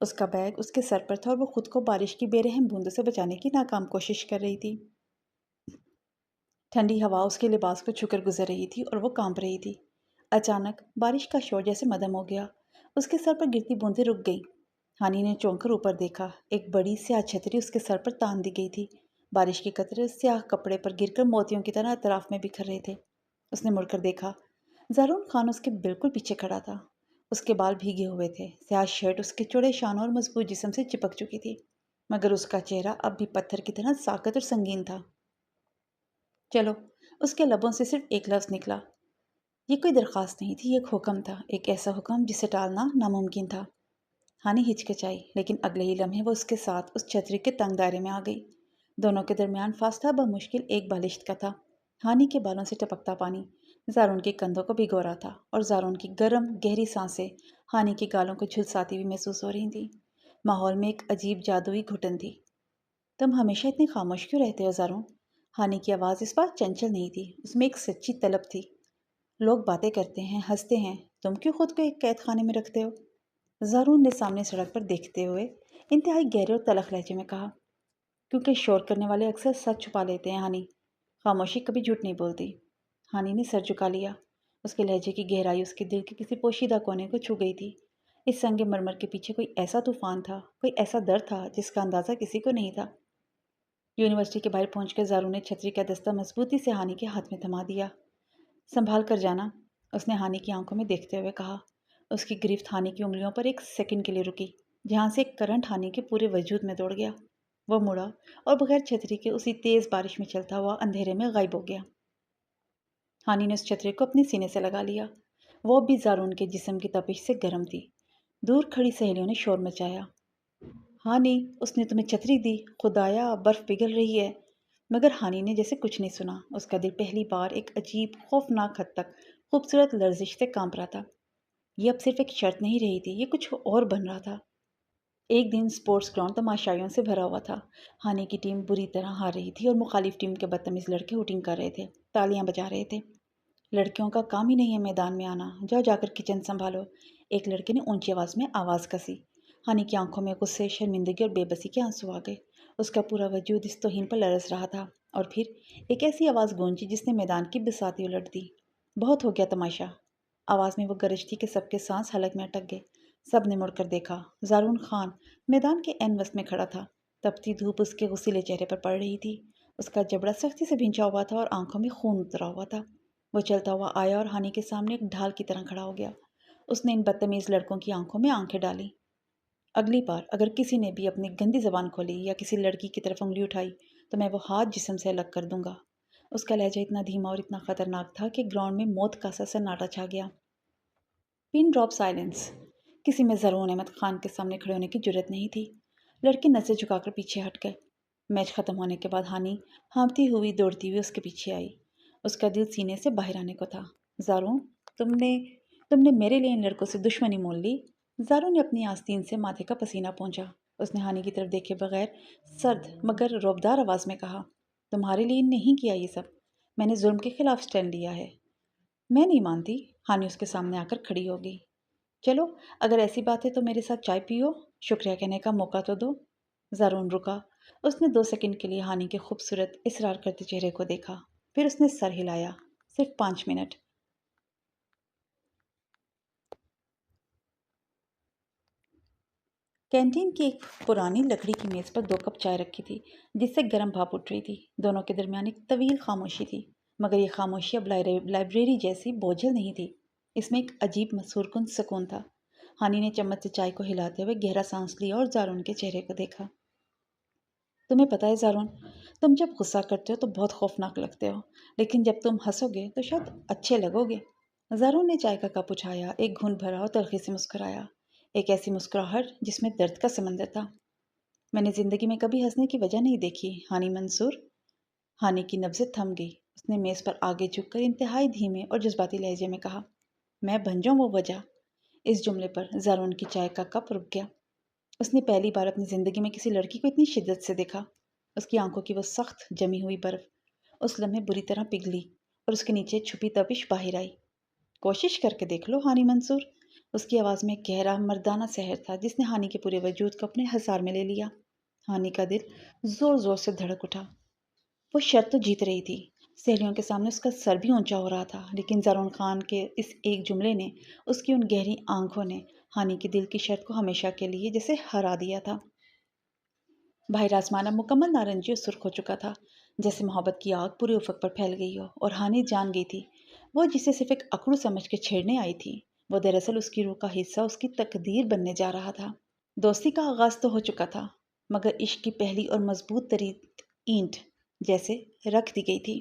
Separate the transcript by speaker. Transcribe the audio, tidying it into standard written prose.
Speaker 1: اس کا بیگ اس کے سر پر تھا اور وہ خود کو بارش کی بے رحم بوندوں سے بچانے کی ناکام کوشش کر رہی تھی۔ ٹھنڈی ہوا اس کے لباس کو چھو کر گزر رہی تھی اور وہ کانپ رہی تھی۔ اچانک بارش کا شور جیسے مدھم ہو گیا۔ اس کے سر پر گرتی بوندیں رک گئیں۔ ہانی نے چونک کر اوپر دیکھا۔ ایک بڑی سیاہ چھتری اس کے سر پر تان دی گئی تھی۔ بارش کے قطرے سیاہ کپڑے پر گر کر موتیوں کی طرح اطراف میں بکھر رہے تھے۔ اس نے مڑ کر دیکھا۔ زارون خان اس کے بالکل پیچھے کھڑا تھا۔ اس کے بال بھیگے ہوئے تھے۔ سیاہ شرٹ اس کے چوڑے شانوں اور مضبوط جسم سے چپک چکی تھی، مگر اس کا چہرہ اب بھی پتھر کی طرح ساکت اور سنگین تھا۔ چلو، اس کے لبوں سے صرف ایک لفظ نکلا۔ یہ کوئی درخواست نہیں تھی، یہ ایک حکم تھا، ایک ایسا حکم جسے ٹالنا ناممکن تھا۔ ہانی ہچکچائی، لیکن اگلے ہی لمحے وہ اس کے ساتھ اس چھتری کے تنگ دائرے میں آ گئی۔ دونوں کے درمیان فاصلہ بمشکل ایک بالشت کا تھا۔ ہانی کے بالوں سے ٹپکتا پانی زارون کے کندھوں کو بھگو رہا تھا اور زارون کی گرم گہری سانسیں ہانی کے گالوں کو جھلساتی ہوئی محسوس ہو رہی تھیں۔ ماحول میں ایک عجیب جادوئی گھٹن تھی۔ تم ہمیشہ اتنے خاموش کیوں رہتے ہو زارون؟ ہانی کی آواز اس بار چنچل نہیں تھی، اس میں ایک سچی طلب تھی۔ لوگ باتیں کرتے ہیں، ہنستے ہیں، تم کیوں خود کو ایک قید خانے میں رکھتے ہو؟ زارون نے سامنے سڑک پر دیکھتے ہوئے انتہائی گہرے اور تلخ لہجے میں کہا۔ کیونکہ شور کرنے والے اکثر سچ چھپا لیتے ہیں ہانی، خاموشی کبھی جھوٹ نہیں بولتی۔ ہانی نے سر جھکا لیا۔ اس کے لہجے کی گہرائی اس کے دل کے کسی پوشیدہ کونے کو چھو گئی تھی۔ اس سنگ مرمر کے پیچھے کوئی ایسا طوفان تھا، کوئی ایسا درد تھا جس کا اندازہ کسی کو نہیں تھا۔ یونیورسٹی کے باہر پہنچ کر زارون نے چھتری کا دستہ مضبوطی سے ہانی کے ہاتھ میں تھما دیا۔ سنبھال کر جانا، اس نے ہانی کی آنکھوں میں دیکھتے ہوئے کہا۔ اس کی گرفت ہانی کی انگلیوں پر ایک سیکنڈ کے لیے رکی، جہاں سے ایک کرنٹ ہانی کے پورے وجود میں دوڑ گیا۔ وہ مڑا اور بغیر چھتری کے اسی تیز بارش میں چلتا ہوا اندھیرے میں غائب ہو گیا۔ ہانی نے اس چھتری کو اپنے سینے سے لگا لیا۔ وہ بھی زارون کے جسم کی تپش سے گرم تھی۔ دور کھڑی سہیلیوں نے شور مچایا۔ ہانی، اس نے تمہیں چھتری دی، خدایا برف پگھل رہی ہے۔ مگر ہانی نے جیسے کچھ نہیں سنا۔ اس کا دل پہلی بار ایک عجیب خوفناک حد تک خوبصورت لرزش سے کانپ رہا تھا۔ یہ اب صرف ایک شرط نہیں رہی تھی، یہ کچھ اور بن رہا تھا۔ ایک دن اسپورٹس گراؤنڈ تماشائیوں سے بھرا ہوا تھا۔ ہانی کی ٹیم بری طرح ہار رہی تھی اور مخالف ٹیم کے بدتمیز لڑکے ہوٹنگ کر رہے تھے، تالیاں بجا رہے تھے۔ لڑکیوں کا کام ہی نہیں ہے میدان میں آنا، جاؤ جا کر کچن سنبھالو، ایک لڑکے نے اونچی آواز میں آواز کسی۔ ہانی کی آنکھوں میں غصے، شرمندگی اور بے بسی کے آنسو آ گئے۔ اس کا پورا وجود اس توہین پر لرز رہا تھا۔ اور پھر ایک ایسی آواز گونجی جس نے میدان کی بساطی الٹ دی۔ بہت ہو گیا تماشا۔ آواز میں وہ گرجتی کہ سب کے سانس حلق میں اٹک گئے۔ سب نے مڑ کر دیکھا۔ زارون خان میدان کے عین وسط میں کھڑا تھا۔ تپتی دھوپ اس کے غسیلے چہرے پر پڑ رہی تھی۔ اس کا جبڑا سختی سے بھینچا ہوا تھا اور آنکھوں میں خون اترا ہوا تھا۔ وہ چلتا ہوا آیا اور ہانی کے سامنے ایک ڈھال کی طرح کھڑا ہو گیا۔ اس نے ان بدتمیز لڑکوں کی آنکھوں میں آنکھیں ڈالی۔ اگلی بار اگر کسی نے بھی اپنی گندی زبان کھولی یا کسی لڑکی کی طرف انگلی اٹھائی تو میں وہ ہاتھ جسم سے الگ کر دوں گا۔ اس کا لہجہ اتنا دھیما اور اتنا خطرناک تھا کہ گراؤنڈ میں موت کا سا سناٹا چھا گیا۔ Pin drop silence. کسی میں زارون احمد خان کے سامنے کھڑے ہونے کی جرت نہیں تھی۔ لڑکے نظریں جھکا کر پیچھے ہٹ گئے۔ میچ ختم ہونے کے بعد ہانی ہانپتی ہوئی دوڑتی ہوئی اس کے پیچھے آئی۔ اس کا دل سینے سے باہر آنے کو تھا۔ زارون، تم نے میرے لیے ان لڑکوں سے دشمنی مول لی؟ زارون نے اپنی آستین سے ماتھے کا پسینہ پونچھا۔ اس نے ہانی کی طرف دیکھے بغیر سرد مگر روبدار آواز میں کہا، تمہارے لیے نہیں کیا یہ سب، میں نے ظلم کے خلاف سٹینڈ لیا ہے۔ میں نہیں مانتی۔ ہانی اس کے سامنے آ کر کھڑی ہو گئی۔ چلو، اگر ایسی بات ہے تو میرے ساتھ چائے پیو، شکریہ کہنے کا موقع تو دو۔ زارون رکا۔ اس نے 2 سیکنڈ کے لیے ہانی کے خوبصورت اصرار کرتے چہرے کو دیکھا، پھر اس نے سر ہلایا۔ صرف 5 منٹ۔ کینٹین کی ایک پرانی لکڑی کی میز پر 2 کپ چائے رکھی تھی، جس سے گرم بھاپ اٹھ رہی تھی۔ دونوں کے درمیان ایک طویل خاموشی تھی، مگر یہ خاموشی اب لائبریری جیسی بوجھل نہیں تھی۔ اس میں ایک عجیب مسحور کن سکون تھا۔ ہانی نے چمچ سے چائے کو ہلاتے ہوئے گہرا سانس لیا اور زارون کے چہرے کو دیکھا۔ تمہیں پتہ ہے زارون، تم جب غصہ کرتے ہو تو بہت خوفناک لگتے ہو، لیکن جب تم ہنسو گے تو شاید اچھے لگو گے۔ زارون نے چائے کا کپ اٹھایا، ایک گھونٹ بھرا اور تلخی سے مسکرایا، ایک ایسی مسکراہٹ جس میں درد کا سمندر تھا۔ میں نے زندگی میں کبھی ہنسنے کی وجہ نہیں دیکھی ہانی منصور۔ ہانی کی نبضیں تھم گئی۔ اس نے میز پر آگے جھک کر انتہائی دھیمے اور جذباتی لہجے میں کہا، میں بن جاؤں وہ وجہ؟ اس جملے پر زارون کی چائے کا کپ رک گیا۔ اس نے پہلی بار اپنی زندگی میں کسی لڑکی کو اتنی شدت سے دیکھا۔ اس کی آنکھوں کی وہ سخت جمی ہوئی برف اس لمحے بری طرح پگھلی اور اس کے نیچے چھپی تپش باہر آئی۔ کوشش کر کے دیکھ لو ہانی منصور، اس کی آواز میں ایک گہرا مردانہ سحر تھا جس نے ہانی کے پورے وجود کو اپنے حصار میں لے لیا۔ ہانی کا دل زور زور سے دھڑک اٹھا۔ وہ شرط تو جیت رہی تھی، سہیلیوں کے سامنے اس کا سر بھی اونچا ہو رہا تھا، لیکن زرون خان کے اس ایک جملے نے، اس کی ان گہری آنکھوں نے ہانی کے دل کی شرط کو ہمیشہ کے لیے جیسے ہرا دیا تھا۔ باہر آسمان اب مکمل نارنجی اور سرخ ہو چکا تھا، جیسے محبت کی آگ پورے افق پر پھیل گئی ہو، اور ہانی جان گئی تھی وہ جسے صرف ایک اکڑو سمجھ کے چھیڑنے آئی تھی، وہ دراصل اس کی روح کا حصہ، اس کی تقدیر بننے جا رہا تھا۔ دوستی کا آغاز تو ہو چکا تھا، مگر عشق کی پہلی اور مضبوط ترین اینٹ جیسے رکھ دی گئی تھی۔